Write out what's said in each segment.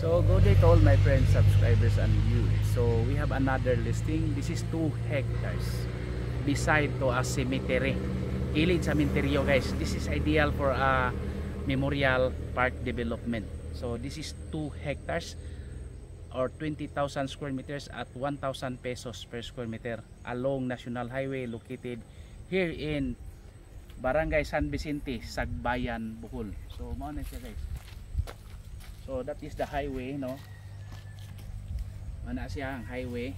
So good day to all my friends, subscribers and viewers. So we have another listing. This is 2 hectares beside to a cemetery. Kilid cementerio guys. This is ideal for a memorial park development. So this is 2 hectares or 20,000 square meters at 1,000 pesos per square meter along National Highway located here in Barangay San Vicente, Sagbayan, Bohol. So mao na siya guys. So that is the highway, no? Ana siya ang highway.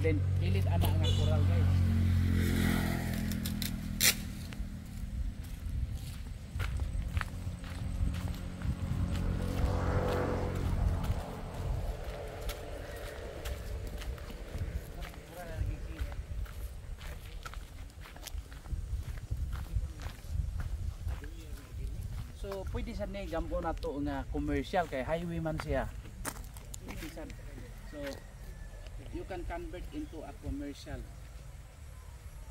Then kilid ana nga coral guys. So pwede sa ni gamko na to nga commercial kay highway man siya. So you can convert into a commercial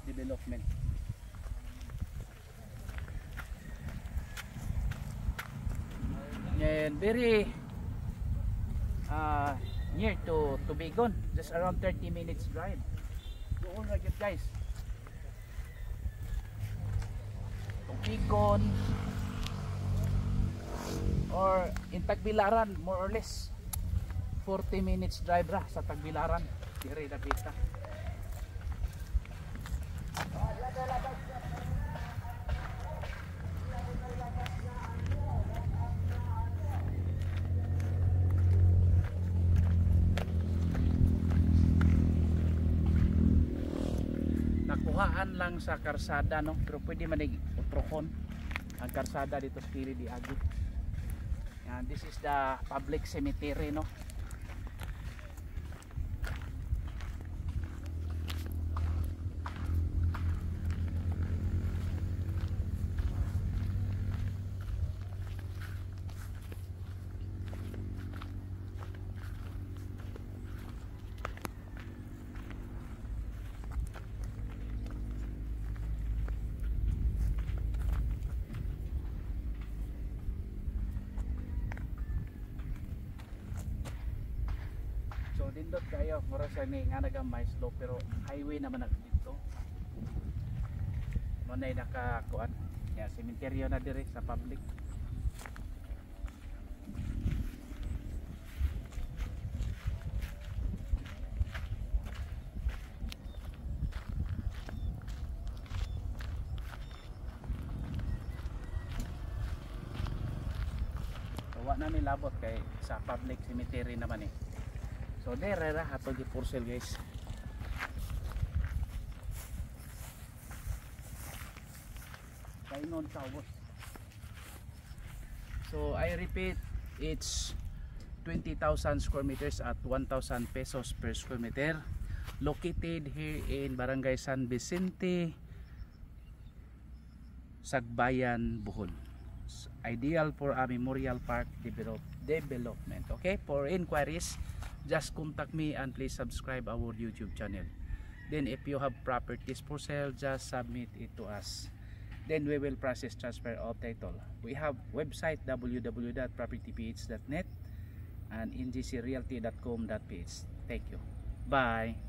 development. And very near to Tubigon, just around 30 minutes drive. Go on right guys. Tubigon or in Tagbilaran, more or less 40 minutes drive ra sa Tagbilaran. Dire dapita. Nakuhaan lang sa karsada, no, pero pwede man utrohon ang karsada dito sa Pili di Agi. And this is the public cemetery, no? So dindot kayo, mura siya ni nga nagamay slope pero highway naman na dito. Manay nakakuan. Yeah, cementerio na dire sa public. So wa na labot kay sa public cemetery naman eh. So there ra hatod di for sale guys. Kainon tawos. So I repeat, it's 20,000 square meters at 1,000 pesos per square meter, located here in Barangay San Vicente, Sagbayan, Bohol. Ideal for a memorial park development. Okay, for inquiries just contact me and please subscribe our YouTube channel. Then if you have properties for sale, just submit it to us. Then we will process transfer of title. We have website www.propertyph.net and ngcrealty.com.ph. Thank you. Bye.